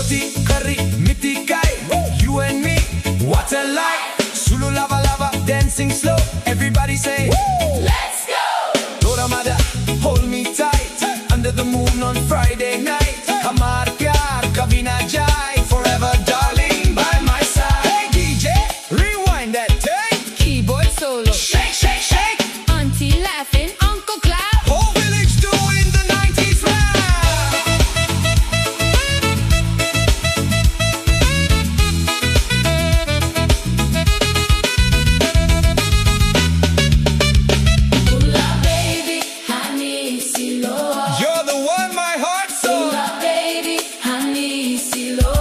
Roti, curry, miti kai. You and me, what a life. Sulu lava lava, dancing slow. Everybody say, woo! Let's go! Tora mada, hold me tight. Under the moon on Friday night. Hamar pyar kabhi na jaye. Forever darling by my side. Hey DJ, rewind that tape. Keyboard solo. Shake, shake, shake. Auntie laughing, uncle clap. Whole village doing the 90s rap. Bula baby, honey, silo. You're the one my heart sold. Bula baby, honey, silo.